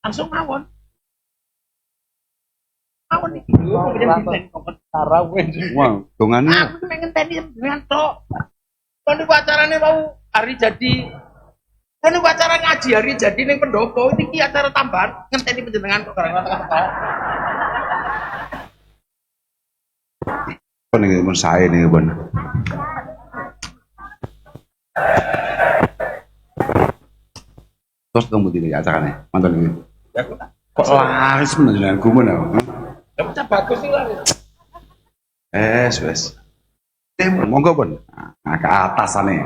langsung mawon. Mawon iki kemudian dilen kok tarawih. Wah, dongane. Aku ngenteni dengan tok. Kon niku acarane mau hari jadi. Kon niku acara ngaji hari jadi ning pendopo iki acara tambahan ngenteni panjenengan kok karena tengah-tengah. Kon iki mun sae nih, Bon. Terus kamu di acaranya, mantan ini. Ya Kok laris menjenengan gumun aku. ya bagus sih lah. Wes. Monggo, Bon. Nah, ke atasane.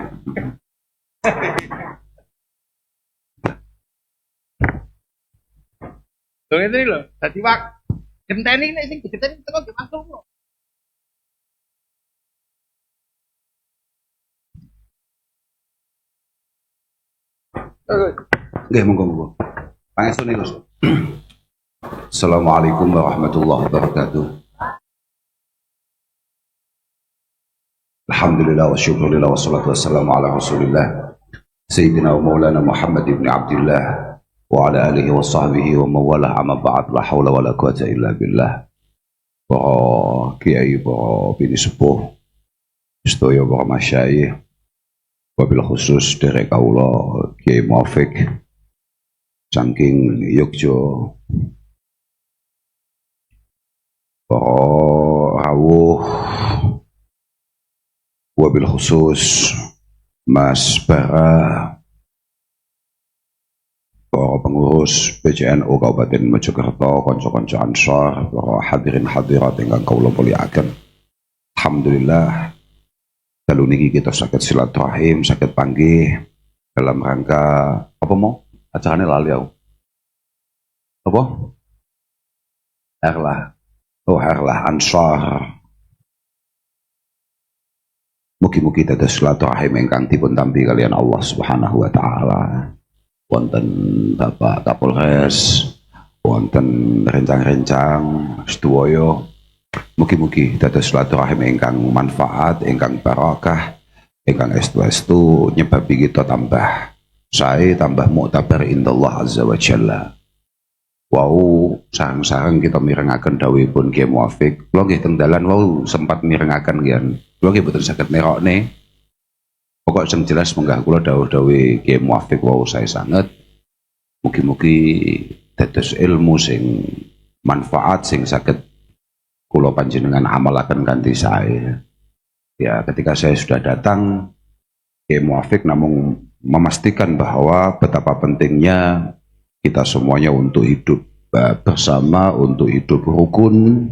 Lho ngene lho, dadi wak genteni nek sing digenteni teko ge masuk kok. Nggih, monggo. Pangestu niku. Assalamualaikum warahmatullahi wabarakatuh. Alhamdulillah wa syukurillah wa salatu wassalamu ala rasulillah Sayyidina wa maulana Muhammad ibn Abdillah wa ala alihi wa sahbihi wa mawalah amma ba'd la hawla wa la quwata illa billah. Para kiai, para bini sepuh, sedaya para masyayikh, wabil khusus derek kaula Kiai Muafik saking Yogyo, para rawuh, wabil khusus Mas Bara, para pengurus PCNU Kabupaten Mojokerto, kanca-kanca Ansor, para hadirin hadirat ingkang kula mulyakaken. Alhamdulillah dalu niki kita saged silaturahim, saged panggih dalam rangka apa mau? Acarane lali aku. Apa? Herlah. Oh, Herlah Ansor. Mugi-mugi dados silaturahim ingkang dipun tampi kalian Allah Subhanahu wa taala. Wonten Bapak Kapolres, wonten rencang-rencang sedaya. Mugi-mugi dados silaturahim ingkang manfaat, ingkang barakah, ingkang estu-estu nyebabi kita tambah sae, tambah muktabar indallah azza wa jalla. Wau sareng-sareng kita mirengaken dawuhipun Kiai Muafik. Kula nggih teng dalan wau sempat mirengaken nggih. Kula nggih boten saged nerokne. Pokok sing jelas menggah kula dawuh-dawuh Kiai Muafik wau sae sanget. Mugi-mugi dados ilmu sing manfaat sing saged kula panjenengan amalaken kanthi sae. Ya, ketika saya sudah datang, Kiai Muafik namun memastikan bahwa betapa pentingnya kita semuanya untuk hidup bersama, untuk hidup rukun,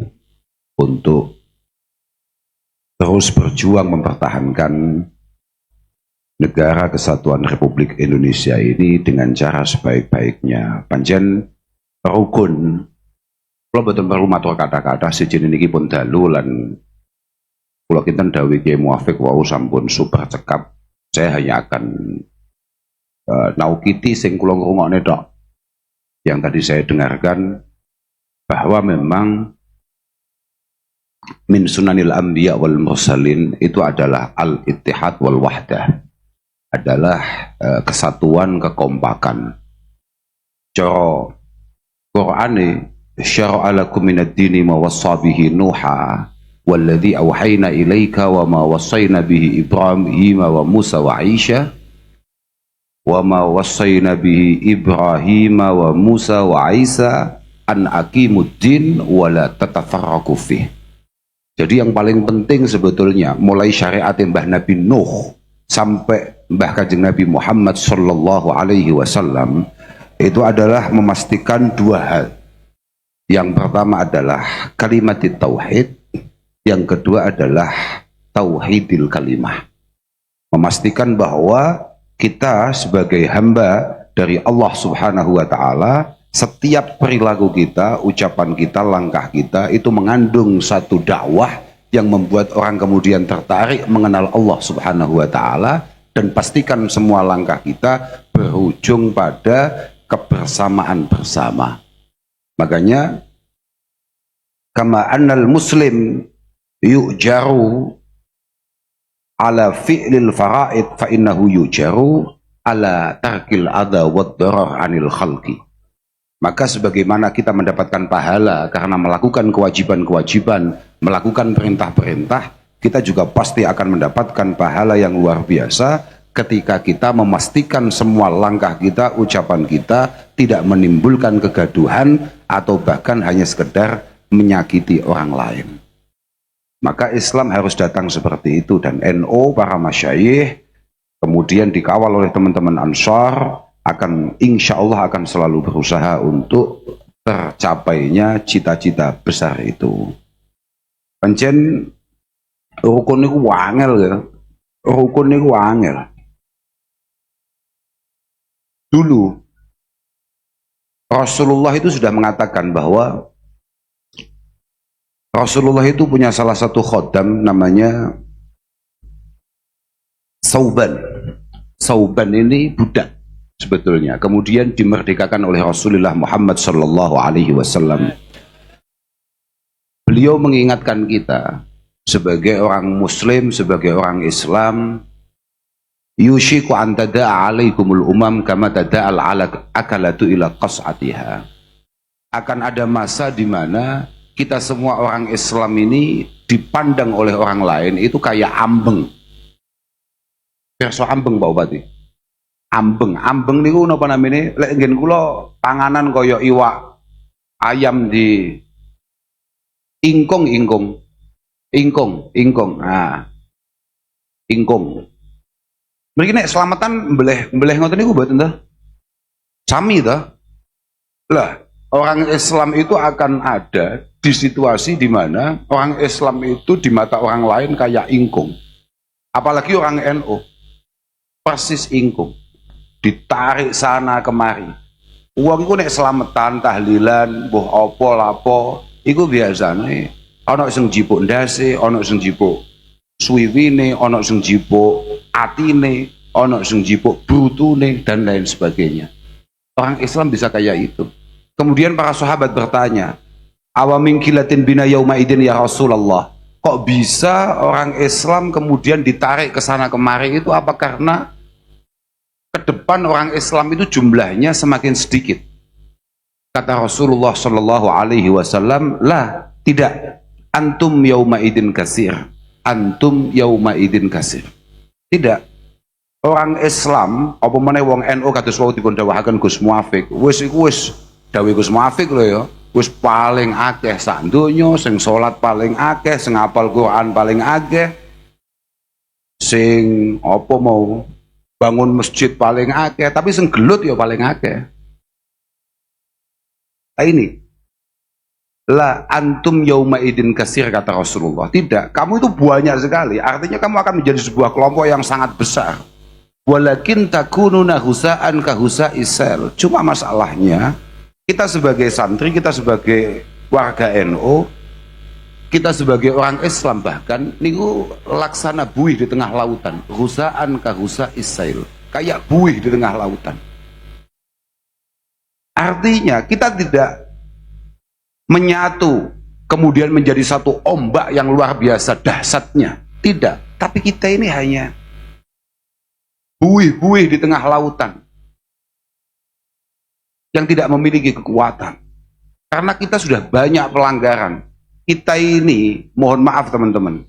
untuk terus berjuang mempertahankan negara kesatuan Republik Indonesia ini dengan cara sebaik-baiknya. Panjen rukun. Kalau betul perlu matur kata-kata sejene niki pun dalu lan kula kinten dawuh Kiai Muafik wau sampun super cekap. Saya hanya akan naukiti sing kula ngrungokne tok. Yang tadi saya dengarkan bahwa memang min sunanil anbiya wal mursalin itu adalah al-ittihad wal wahdah. Adalah kesatuan, kekompakan. Cara Qur'ane syara'a lakum minad dini ma wassa bihi Nuha walladzi awhayna ilaika wa ma wassayna bihi Ibrahim wa Musa wa Isa wa ma wassayna bihi Ibrahim wa Musa wa Isa an aqimuddin wa la tatafarraqu fih. Jadi yang paling penting sebetulnya mulai syariat Mbah Nabi Nuh sampai Mbah Kanjeng Nabi Muhammad sallallahu alaihi wasallam itu adalah memastikan dua hal. Yang pertama adalah kalimat tauhid, yang kedua adalah tauhidil kalimah. Memastikan bahwa kita sebagai hamba dari Allah Subhanahu wa taala, setiap perilaku kita, ucapan kita, langkah kita itu mengandung satu dakwah yang membuat orang kemudian tertarik mengenal Allah Subhanahu wa taala, dan pastikan semua langkah kita berujung pada kebersamaan bersama. Makanya kama annal muslim yu'jaru ala fi'lil fara'id fa innahu yujaru ala tarkil adha wad darar anil khalqi. Maka sebagaimana kita mendapatkan pahala karena melakukan kewajiban-kewajiban, melakukan perintah-perintah, kita juga pasti akan mendapatkan pahala yang luar biasa ketika kita memastikan semua langkah kita, ucapan kita tidak menimbulkan kegaduhan atau bahkan hanya sekedar menyakiti orang lain. Maka Islam harus datang seperti itu, dan NU, para masyayikh, kemudian dikawal oleh teman-teman Ansar, akan insya Allah akan selalu berusaha untuk tercapainya cita-cita besar itu. Pancen rukun itu wangel ya. Rukun itu wangel. Dulu Rasulullah itu sudah mengatakan bahwa Rasulullah itu punya salah satu khodam namanya Sauban. Sauban ini budak sebetulnya, kemudian dimerdekakan oleh Rasulullah Muhammad sallallahu alaihi wasallam. Beliau mengingatkan kita sebagai orang muslim, sebagai orang Islam, yushiku an tada'a alaikumul umam kama tada'al akalatu ila qas'atiha. Akan ada masa di mana kita semua orang Islam ini dipandang oleh orang lain itu kayak ambeng. Perso ambeng Pak Bupati. Ambeng niku napa namine? Lek nggen kula panganan kaya iwak ayam di ingkung. Nah, ingkung. Mriki nek selamatan mbeleh ngoten niku mboten ta? Sami ta? Lah, orang Islam itu akan ada di situasi di mana orang Islam itu di mata orang lain kayak ingkung. Apalagi orang NU. Persis ingkung. Ditarik sana kemari. Uang itu nek selamatan, tahlilan, mbuh apa lapo, iku biasane ana sing jipuk ndase, ana sing jipuk suwiwine, ana sing jipuk atine, ana sing jipuk brutune dan lain sebagainya. Orang Islam bisa kayak itu. Kemudian para sahabat bertanya, "Awamin kilatin bina yauma idin ya Rasulullah?" Kok bisa orang Islam kemudian ditarik ke sana kemari itu apa karena ke depan orang Islam itu jumlahnya semakin sedikit? Kata Rasulullah Shallallahu Alaihi Wasallam, lah, tidak. Antum yauma idin kasir. Antum yauma idin kasir. Tidak. Orang Islam, apa meneh wong NU kados wau dipun dawuhaken Gus Muafik, wis dawuh Gus Muafik lho ya, wis paling akeh sak donya, sing salat paling akeh, sing hafal Quran paling akeh, sing apa mau bangun masjid paling akeh, tapi sing gelut ya paling akeh. Nah ini, la antum yauma idin kasir, kata Rasulullah. Tidak, kamu itu banyak sekali. Artinya kamu akan menjadi sebuah kelompok yang sangat besar. Walakin takununa husa'an kahusa isel. Cuma masalahnya, kita sebagai santri, kita sebagai warga NU, kita sebagai orang Islam bahkan niku laksana buih di tengah lautan. Husa'an kahusa isel. Kayak buih di tengah lautan. Artinya kita tidak menyatu kemudian menjadi satu ombak yang luar biasa dahsyatnya. Tidak, tapi kita ini hanya buih-buih di tengah lautan yang tidak memiliki kekuatan. Karena kita sudah banyak pelanggaran. Kita ini, mohon maaf teman-teman,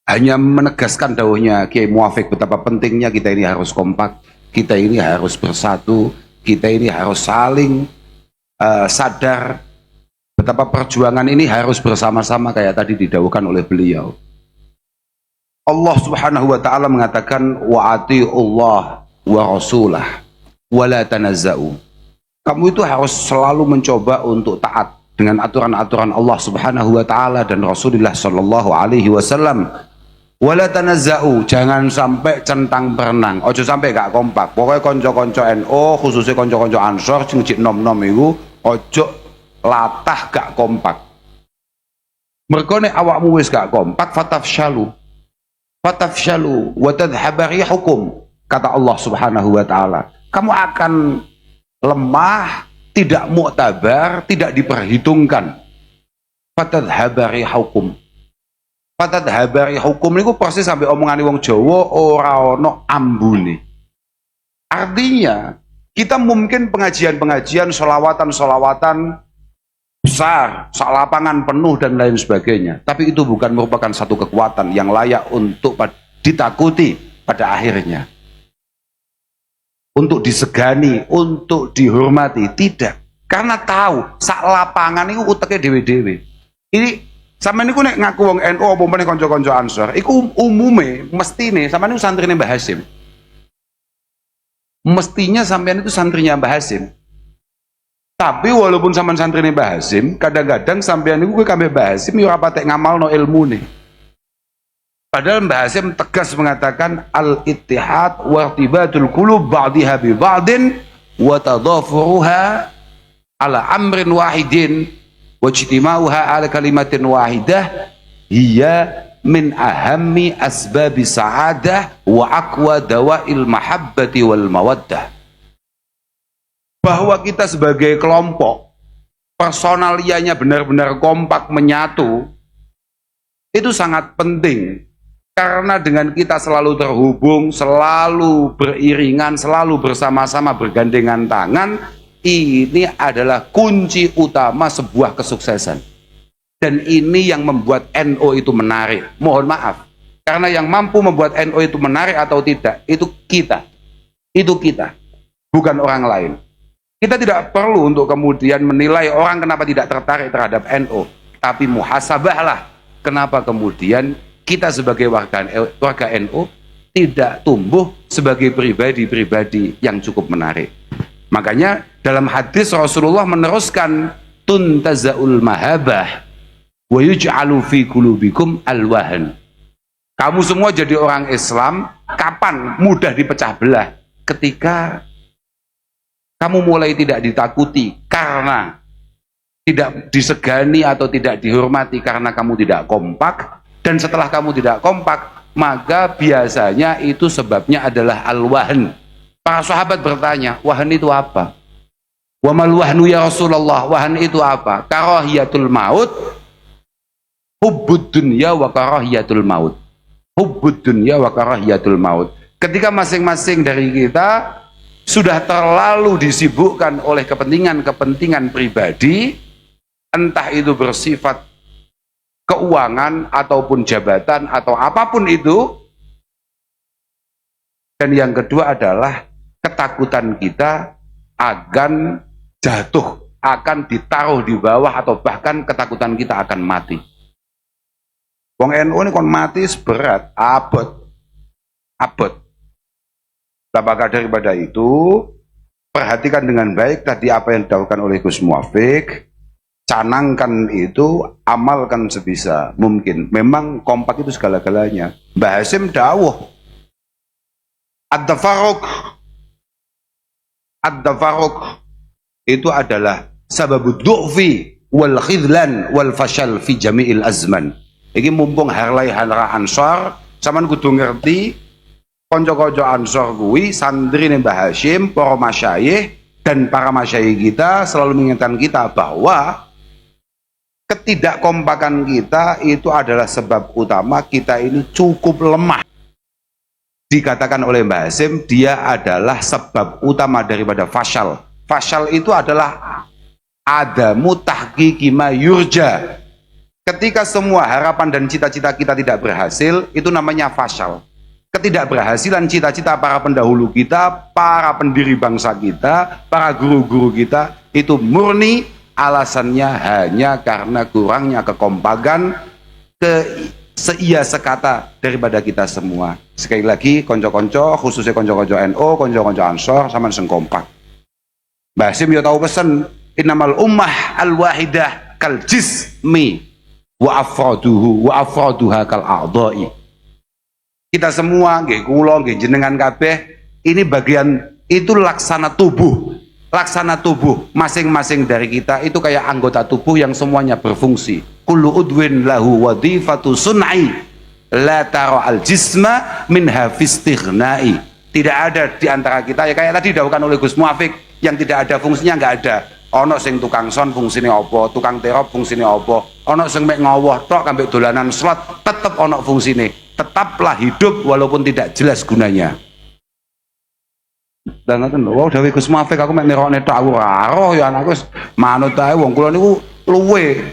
hanya menegaskan dawuhnya Kiai Muafik betapa pentingnya kita ini harus kompak, kita ini harus bersatu, kita ini harus saling sadar betapa perjuangan ini harus bersama-sama kayak tadi didawuhkan oleh beliau. Allah Subhanahu wa taala mengatakan wa atiullah wa rasulah wa la tanazza'u. Kamu itu harus selalu mencoba untuk taat dengan aturan-aturan Allah Subhanahu wa taala dan Rasulullah sallallahu alaihi wasallam. Wa la tanazza'u, jangan sampai centang berenang, ojo sampai gak kompak. Pokoknya konco-konco NU, khususnya konco-konco Ansor sing cik nom-nom iku ojo latah gak kompak. Mergo nek awakmu wis gak kompak fatafshalu wa tadhhabu rihukum, kata Allah Subhanahu wa taala. Kamu akan lemah, tidak muktabar, tidak diperhitungkan. Fatadhhabu rihukum. Fatadhhabu rihukum niku persis sampai omongane wong Jawa ora ana ambune. Artinya Kita mungkin pengajian-pengajian, solawatan-solawatan besar, sak lapangan penuh dan lain sebagainya. Tapi itu bukan merupakan satu kekuatan yang layak untuk ditakuti pada akhirnya. Untuk disegani, untuk dihormati, tidak. Karena tahu sak lapangan itu uteknya dewe-dewe. Ini sama niku nek ngaku wong NU apa meneh kanca-kanca Ansor, iku umume mestine sampean niku santrine Mbah Hasim. Mestinya sampean itu santrinya Mbah Hasim. Tapi walaupun sampean santrine Mbah Hasim, kadang-kadang sampean niku kowe kambe Mbah Hasim yo ora patek ngamalno ilmune. Padahal Mbah Hasim tegas mengatakan al-ittihad wa irtibatul qulub ba'dihha bi ba'din wa tadhafuruha ala amrin wahidin wa ijtima'uha ala kalimatin wahidah hiya min ahammi asbabi sa'adah wa aqwa dawa'il mahabbati wal mawaddah. Bahwa kita sebagai kelompok personalianya benar-benar kompak menyatu itu sangat penting. Karena dengan kita selalu terhubung, selalu beriringan, selalu bersama-sama bergandengan tangan, ini adalah kunci utama sebuah kesuksesan. Dan ini yang membuat NU itu menarik. Mohon maaf, karena yang mampu membuat NU itu menarik atau tidak, itu kita. Itu kita, bukan orang lain. Kita tidak perlu untuk kemudian menilai orang kenapa tidak tertarik terhadap NU. Tapi muhasabahlah, kenapa kemudian kita sebagai warga NU tidak tumbuh sebagai pribadi-pribadi yang cukup menarik. Makanya dalam hadis Rasulullah meneruskan tuntazaul mahabah wa yuj'alu fi qulubikum alwahan. Kamu semua jadi orang Islam kapan mudah dipecah belah? Ketika kamu mulai tidak ditakuti karena tidak disegani atau tidak dihormati karena kamu tidak kompak. Dan setelah kamu tidak kompak, maka biasanya itu sebabnya adalah al-wahn. Para sahabat bertanya, wahn itu apa? Wa mal wahnu ya Rasulullah, wahn itu apa? Karahiyatul maut, hubbud dunya wa karahiyatul maut. Hubbud dunya wa karahiyatul maut. Ketika masing-masing dari kita sudah terlalu disibukkan oleh kepentingan-kepentingan pribadi, entah itu bersifat keuangan ataupun jabatan atau apapun itu. Dan yang kedua adalah ketakutan kita akan jatuh, akan ditaruh di bawah, atau bahkan ketakutan kita akan mati. Wong NU ini kon mati seberat, abot. Maka daripada itu, perhatikan dengan baik tadi apa yang dilakukan oleh Gus Muafiq. Canangkan itu, amalkan sebisa mungkin. Memang kompak itu segala-galanya. Mbah Hasim dawuh, ad-tafarruq itu adalah sababud du'fi wal khidlan wal fashal fi jami'il azman. Iki mumpung harlai hanra Ansor, sampean kudu ngerti kanca-kanca Ansor kuwi santrine Mbah Hasim, para masyayikh dan para masyayikh kita selalu mengingatkan kita bahwa ketidakkompakan kita itu adalah sebab utama kita ini cukup lemah. Dikatakan oleh Mbah Hasim, dia adalah sebab utama daripada fashal. Fashal itu adalah adamu tahqiqi ma yurja. Ketika semua harapan dan cita-cita kita tidak berhasil, itu namanya fashal. Ketidakberhasilan cita-cita para pendahulu kita, para pendiri bangsa kita, para guru-guru kita, itu murni alasannya hanya karena kurangnya kekompakan, seia sekata daripada kita semua. Sekali lagi, konco-konco, khususnya konco-konco NU, konco-konco Ansor, sama sing kompak. Mbah Hasim ya tahu pesan, innamal ummah al-wahidah kal jismi wa afraduha kal a'dha'i. Kita semua, nggih kula, nggih jenengan kabeh, ini bagian itu laksana tubuh. Laksana tubuh masing-masing dari kita itu kayak anggota tubuh yang semuanya berfungsi. Kullu udwin lahu wadhifatu sun'i la tara al jisma min hafistighnai. Tidak ada di antara kita, ya kayak tadi didhawuhkan oleh Gus Muafiq, yang tidak ada fungsinya nggak ada. Ono sing tukang son fungsine apa, tukang terop fungsine apa, ono sing mek ngowoh tok kambek dolanan slot, tetep ono fungsine. Tetaplah hidup walaupun tidak jelas gunanya. Dan ngoten lho, wau dawuh Gus Muafik aku mek nirokne tok aku ora roh ya anakku wis manut ae wong kula niku luwe.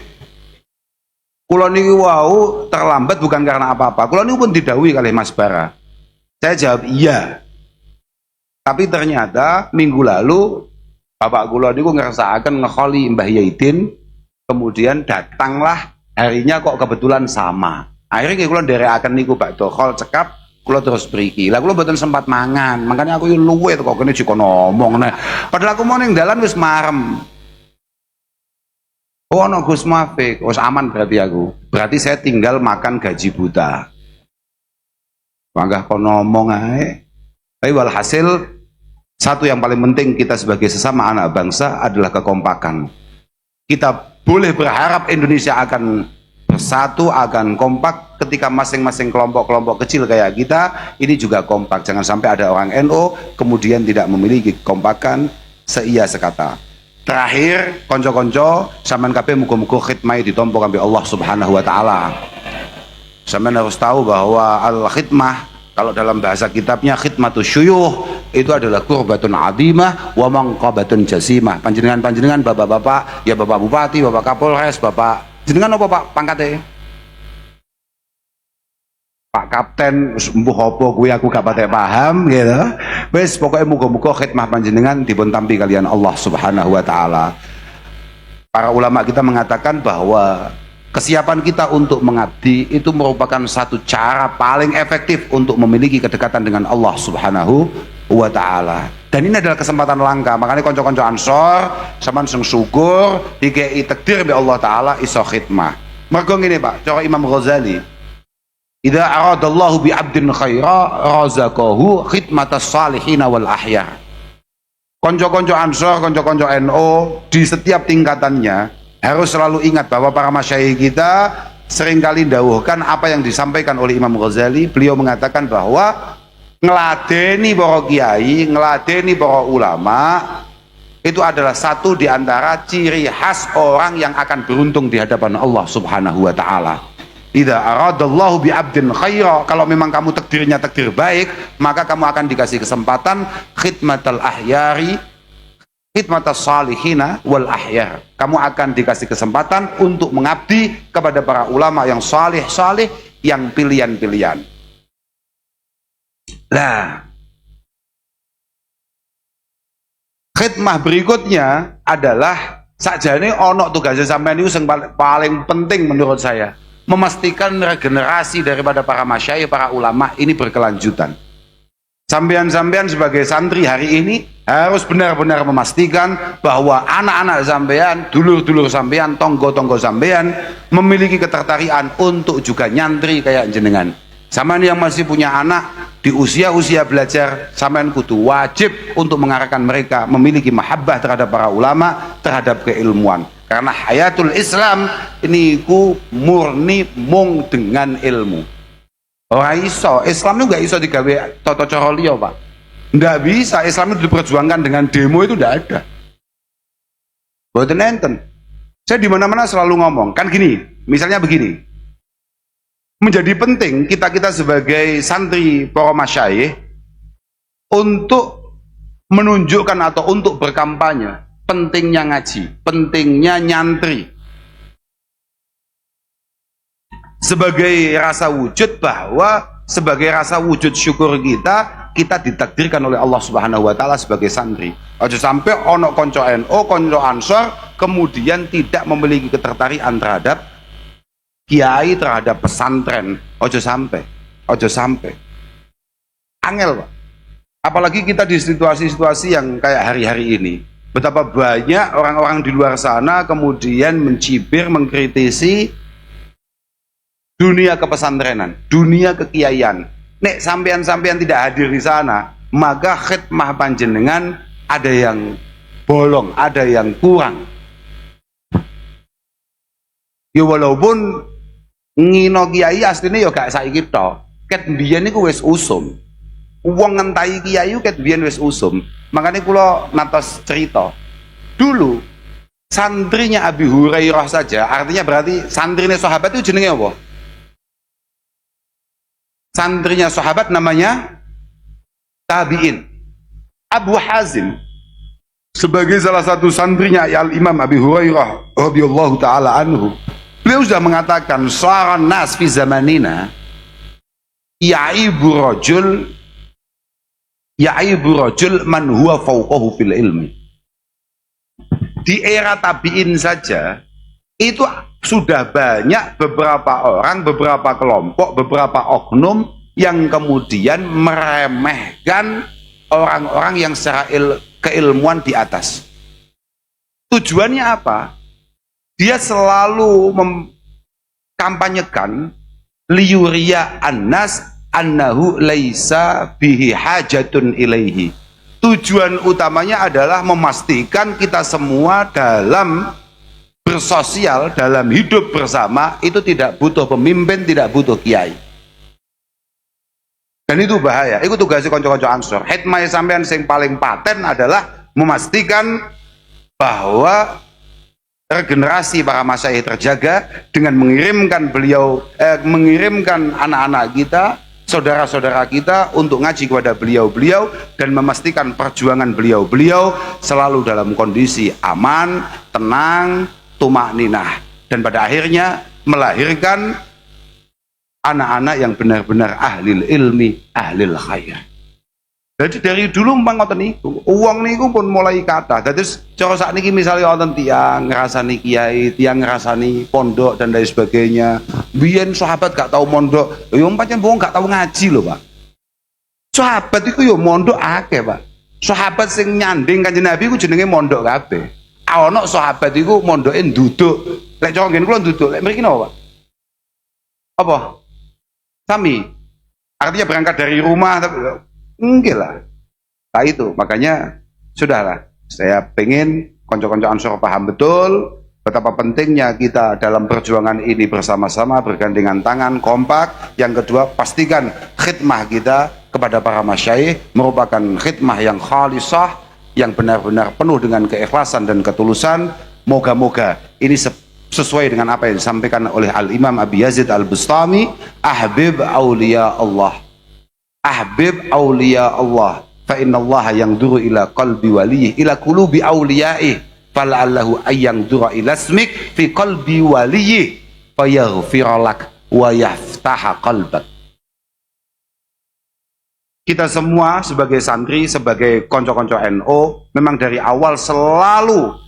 Kula niki wau terlambat bukan karena apa-apa. Kula niku pun didhawuhi kalih Mas Bara. Saya jawab iya. Tapi ternyata minggu lalu bapak kula niku ngersakaken ngekholi Mbah Yaidin, kemudian datanglah harinya kok kebetulan sama. Akhirnya kula nderekaken niku bakdo khol cekap, kula terus mriki. Lah kula mboten sempat mangan, makanya aku yo luwe kok kene jiko ngomong nah. Padahal aku mau ning dalan wis marem. Oh no Gus Muafik, wis aman berarti aku. Berarti saya tinggal makan gaji buta. Mangga kok ngomong ae. Tapi walhasil satu yang paling penting kita sebagai sesama anak bangsa adalah kekompakan. Kita boleh berharap Indonesia akan bersatu, akan kompak ketika masing-masing kelompok-kelompok kecil kayak kita ini juga kompak. Jangan sampai ada orang NU kemudian tidak memiliki kekompakan seia sekata. Terakhir, konco-konco sampean kabeh muga-muga khidmah ditampa kangge Allah Subhanahu wa taala. Sampean harus tahu bahwa al-khidmah kalau dalam bahasa kitabnya khidmatus syuyuh itu adalah qurbatun adimah wa manqabatun jasimah. Panjenengan bapak-bapak, ya bapak bupati, bapak kapolres, bapak jenengan apa Pak pangkatnya? Pak Kapten, mbuh apa kuwi aku gak patek paham gitu. Wis pokoknya muga-muga khidmah panjenengan dipun tampi kalian Allah Subhanahu wa taala. Para ulama kita mengatakan bahwa kesiapan kita untuk mengabdi itu merupakan satu cara paling efektif untuk memiliki kedekatan dengan Allah Subhanahu wa taala. Dan ini adalah kesempatan langka, makanya konco-konco ansor sampean sing syukur dikei takdir be Allah taala iso khidmah. Mergo ngene Pak, cara Imam Ghazali, idza aradallahu bi 'abdin khaira razaqahu khidmatas salihin wal ahya. Konco-konco ansor, konco-konco NU di setiap tingkatannya harus selalu ingat bahwa para masyayikh kita seringkali dawuhkan apa yang disampaikan oleh Imam Ghazali. Beliau mengatakan bahwa ngeladeni para kiai, ngeladeni para ulama itu adalah satu di antara ciri khas orang yang akan beruntung di hadapan Allah Subhanahu wa taala. Idza aradallahu bi 'abdin khaira, kalau memang kamu takdirnya takdir baik, maka kamu akan dikasih kesempatan khidmatal ahyari, khidmatas salihina wal ahyar. Kamu akan dikasih kesempatan untuk mengabdi kepada para ulama yang salih-salih, yang pilihan-pilihan. Nah, khidmah berikutnya adalah sakjane ono tugasnya sampean niku sing paling penting menurut saya, memastikan regenerasi daripada para masyayikh, para ulama ini berkelanjutan. Sampean-sampean sebagai santri hari ini harus benar-benar memastikan bahwa anak-anak sampean, dulur-dulur sampean, tonggo-tonggo sampean memiliki ketertarikan untuk juga nyantri kayak jenengan. Sampean yang masih punya anak di usia-usia belajar, sampean kudu wajib untuk mengarahkan mereka memiliki mahabbah terhadap para ulama, terhadap keilmuan. Karena hayatul Islam ini ku murni mung dengan ilmu. Ora iso, Islam itu nggak iso digawe tata cara liya, Pak. Nggak bisa, Islam itu diperjuangkan dengan demo itu nggak ada. Mboten enten. Saya di mana-mana selalu ngomong, kan gini, misalnya begini. Menjadi penting kita sebagai santri para masyayikh untuk menunjukkan atau untuk berkampanye pentingnya ngaji, pentingnya nyantri sebagai rasa wujud bahwa sebagai rasa wujud syukur kita ditakdirkan oleh Allah Subhanahu wa taala sebagai santri. Aja sampai ono konco NU, konco Ansor kemudian tidak memiliki ketertarikan terhadap kiai, terhadap pesantren. Ojo sampai angel Pak. Apalagi kita di situasi-situasi yang kayak hari-hari ini, betapa banyak orang-orang di luar sana kemudian mencibir, mengkritisi dunia kepesantrenan, dunia kekiaian. Nek sampean-sampean tidak hadir di sana, maka khidmah panjenengan ada yang bolong, ada yang kurang. Ya walaupun ngino kiai asline ya gak saiki tok. Ket mbiyen niku wis usum. Wong ngentahi kiai ket mbiyen wis usum. Makanya kula natos cerita. Dulu santrinya Abi Hurairah saja, artinya berarti santrinya sahabat itu jenenge apa? Santrinya sahabat namanya tabi'in. Abu Hazim sebagai salah satu santrinya Al-Imam Abi Hurairah radhiyallahu taala anhu, beliau sudah mengatakan saran nas fi zamanina yaibu rajul man huwa fawqahu fil ilmi. Di era tabi'in saja itu sudah banyak beberapa orang, beberapa kelompok, beberapa oknum yang kemudian meremehkan orang-orang yang secara keilmuan di atas. Tujuannya apa? Dia selalu mengkampanyekan liyuriya annas annahu laisa bihi hajatun ilaihi. Tujuan utamanya adalah memastikan kita semua dalam bersosial, dalam hidup bersama itu tidak butuh pemimpin, tidak butuh kiai. Dan itu bahaya. Itu tugasnya konco-konco Ansor. Hikmah sampean sing paling paten adalah memastikan bahwa regenerasi para masyayikh terjaga dengan mengirimkan anak-anak kita, saudara-saudara kita untuk ngaji kepada beliau-beliau dan memastikan perjuangan beliau-beliau selalu dalam kondisi aman, tenang, tumak ninah, dan pada akhirnya melahirkan anak-anak yang benar-benar ahlil ilmi, ahlil khair. Jadi dari dulu memang ngoten niku, uang niku pun mulai kata. Jadi cara sakniki misalnya wonten tiyang ngrasani kiai, tiyang ngrasani pondok dan lain sebagainya. Biyen sahabat gak tahu mondok, yo pancen wong gak tahu ngaji lho, Pak. Sahabat iku yo mondok akeh, Pak. Sahabat sing nyanding Kanjeng Nabi iku jenenge mondok kabeh. Ana sahabat iku mondoke nduduk. Lek cara ngene kula nduduk, lek mriki napa, Pak? Apa? Sami. Artinya berangkat dari rumah tapi enggak lah. Nah itu makanya sudahlah, saya pengen konco-konco Ansor paham betul betapa pentingnya kita dalam perjuangan ini bersama-sama bergandengan tangan, kompak. Yang kedua, pastikan khidmah kita kepada para masyayikh merupakan khidmah yang khalisah, yang benar-benar penuh dengan keikhlasan dan ketulusan. Moga-moga ini sesuai dengan apa yang disampaikan oleh Al-Imam Abi Yazid Al-Bustami, ahbib awliya Allah, ahbib awliya Allah, fa inna Allah yang duru ila qalbi waliyih ila qulubi awliyaih fala'allahu ayyang dura ila ismik fi qalbi waliyih fayaghfiralak wa yaftaha qalbak. Kita semua sebagai santri, sebagai konco-konco NO, memang dari awal selalu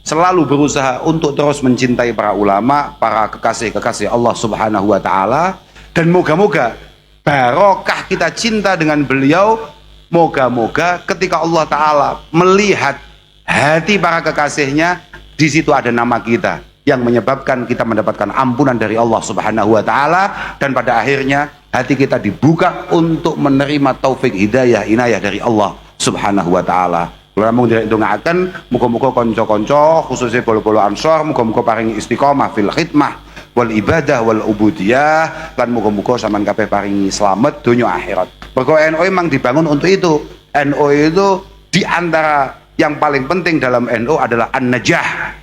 berusaha untuk terus mencintai para ulama, para kekasih-kekasih Allah Subhanahu wa taala, dan moga-moga barokah kita cinta dengan beliau. Moga-moga ketika Allah taala melihat hati para kekasihnya, di situ ada nama kita yang menyebabkan kita mendapatkan ampunan dari Allah Subhanahu wa taala, dan pada akhirnya hati kita dibuka untuk menerima taufik hidayah inayah dari Allah Subhanahu wa taala. Kula mung ndongaaken muga-muga kanca-kanca khususnya bolo-bolo Ansor muga-muga paring istiqomah fil khidmah wal ibadah wal ubudiyah, lan muga-muga sampean kabeh paringi slamet donya akhirat. Mergo NU memang dibangun untuk itu. NU itu di antara yang paling penting dalam NU adalah an-najah.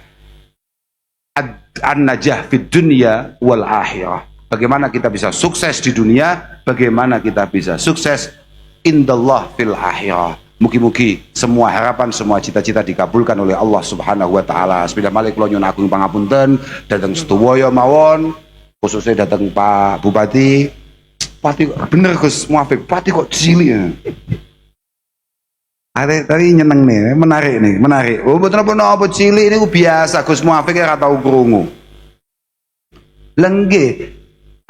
An-najah fid dunya wal akhirah. Bagaimana kita bisa sukses di dunia, bagaimana kita bisa sukses indallah fil akhirah. Mugi-mugi semua harapan, semua cita-cita dikabulkan oleh Allah Subhanahu wa taala. Sepeda malih kula nyuwun agung pangapunten dhateng sedaya mawon, khususnya dhateng Pak Bupati. Pati bener Gus Muafik, Pati kok cilik ya. Tadi nyeneng nih, menarik. Oh betul apa cilik ini biasa Gus Muafik ora tau krungu. Lengge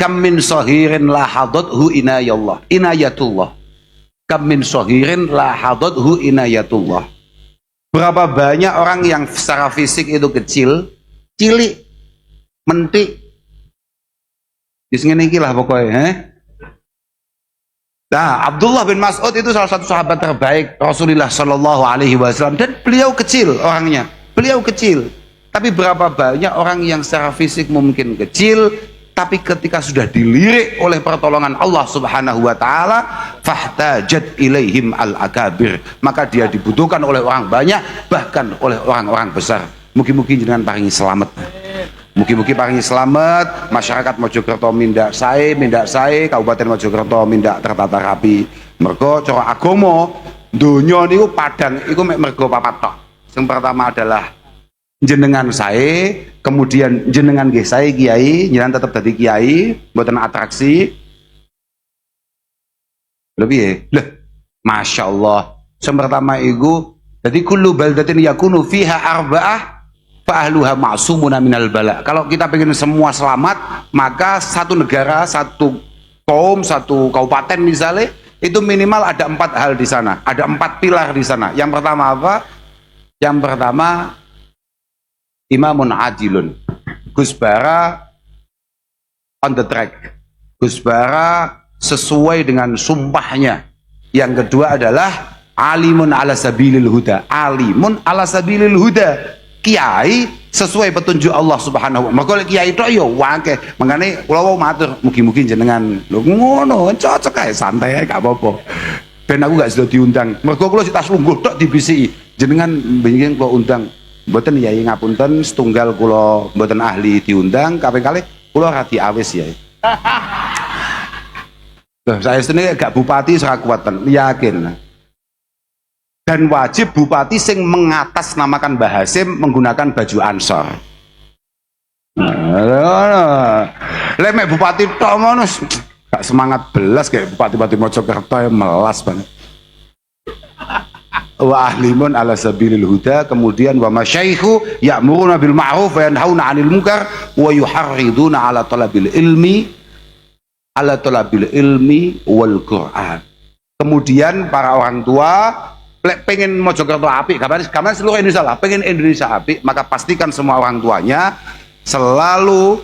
kam min sahirin la hadathu inayatullah. Kam min sahirin la hadathu inayatullah. Berapa banyak orang yang secara fisik itu kecil, cilik, mentik. Wis ngene iki lah pokoknya, Nah, Abdullah bin Mas'ud itu salah satu sahabat terbaik Rasulullah Shallallahu Alaihi Wasallam, dan beliau kecil orangnya, beliau kecil. Tapi berapa banyak orang yang secara fisik mungkin kecil, tapi ketika sudah dilirik oleh pertolongan Allah Subhanahu wa taala, fahtajat ilaihim al-akabir, maka dia dibutuhkan oleh orang banyak, bahkan oleh orang-orang besar. Mugi-mugi jenengan paringi selamat. Mugi-mugi paringi selamat, masyarakat Mojokerto mindak sae, Kabupaten Mojokerto mindak tertata rapi. Mergo cara agama Donya niku padang iku mek mergo papat tok. Yang pertama adalah jenengan saya, kemudian jenengan nggih saya kiai, jenengan tetap dadi kiai, mboten atraksi. Lebih lah, masya Allah. Yang pertama iku, jadi kullu baldatin yakunu fiha arba'ah fa ahluha ma'sumuna minal bala. Kalau kita pengen semua selamat, maka satu negara, satu kaum, satu kabupaten misalnya, itu minimal ada 4 hal di sana, ada 4 pilar di sana. Yang pertama apa? Yang pertama imamun adilun, Gus Bara on the track, Gus Bara sesuai dengan sumpahnya. Yang kedua adalah alimun ala sabilil huda, alimun ala sabilil huda, kiai sesuai petunjuk Allah Subhanahu wa taala. Kiai tok yo wake, makane kula wau matur mugi-mugi jenengan lho ngono cocok ae, santai ae gak apa-apa. Ben aku gak sudah diundang. Mergo kula sik tas lungguh tok dibisiki. Jenengan bengi kula undang. Mboten yai ngapunten, setunggal kula mboten ahli diundang, kaping kalih kula ra diawis ya. Loh, saya sendiri gak bupati sangat kuatan, yakin. Dan wajib bupati sing mengatasnamakan Mbah Hasim menggunakan baju ansor. Lemek bupati tok ngono gak semangat belas kayak bupati-bupati Mojokerto yang melas banget. Wa ahlimun ala sabilil huda, kemudian wa masyaikhu ya'muruna bil ma'ruf wa yanhauna 'anil munkar wa yuharriduna ala talabil ilmi wal Qur'an. Kemudian para orang tua pengen Mojokerto apik, kapan seluruh Indonesia lah, pengen Indonesia apik, maka pastikan semua orang tuanya selalu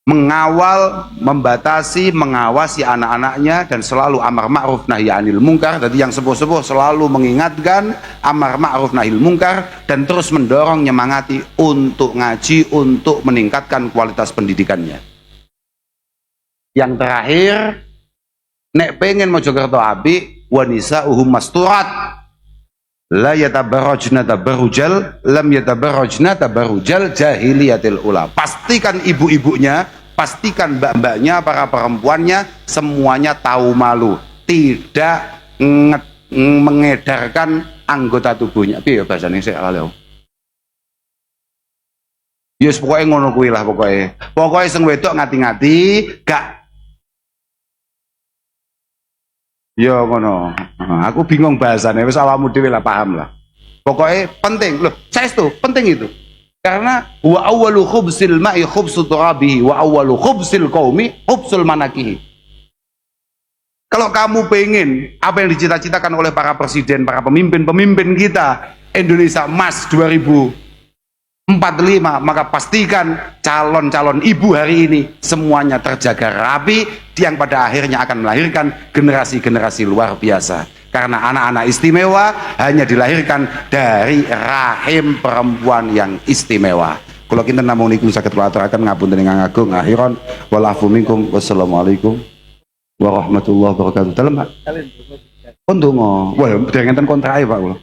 mengawal, membatasi, mengawasi anak-anaknya, dan selalu amar ma'ruf nahi anil munkar. Jadi yang sepuh-sepuh selalu mengingatkan amar ma'ruf nahi munkar dan terus mendorong, nyemangati untuk ngaji, untuk meningkatkan kualitas pendidikannya. Yang terakhir, nek pengen Mojokerto apik, wanisa uhum masturat, la yatabarrajna tabarrujal lam yatabarrajna tabarrujal jahiliyatil ula. Pastikan ibu-ibunya, pastikan mbak-mbaknya, para perempuannya semuanya tahu malu, tidak mengedarkan anggota tubuhnya. Piye bahasane sik lali. Yes, pokoknya ngono kuwi lah pokoknya. Pokoknya sing wedok ngati-ngati, gak ya ngono. Aku bingung bahasanya, wis awakmu dhewe lah paham lah. Pokoknya penting loh, saestu penting itu. Karena wa awwalu khubsil ma'i khubsu turabihi wa awwalu khubsil qaumi khubsul manakihi. Kalau kamu pengen apa yang dicita-citakan oleh para presiden, para pemimpin kita, Indonesia Emas 2045, maka pastikan calon-calon ibu hari ini semuanya terjaga rapi, yang pada akhirnya akan melahirkan generasi-generasi luar biasa. Karena anak-anak istimewa hanya dilahirkan dari rahim perempuan yang istimewa. Kalau kita namung niku saged kula aturaken ngapunten ingkang agung, akhiron walafu minkum, wassalamualaikum warahmatullahi wabarakatuh. Dalem Pak. Pun donga. Wah, dereng enten kontrae Pak kula.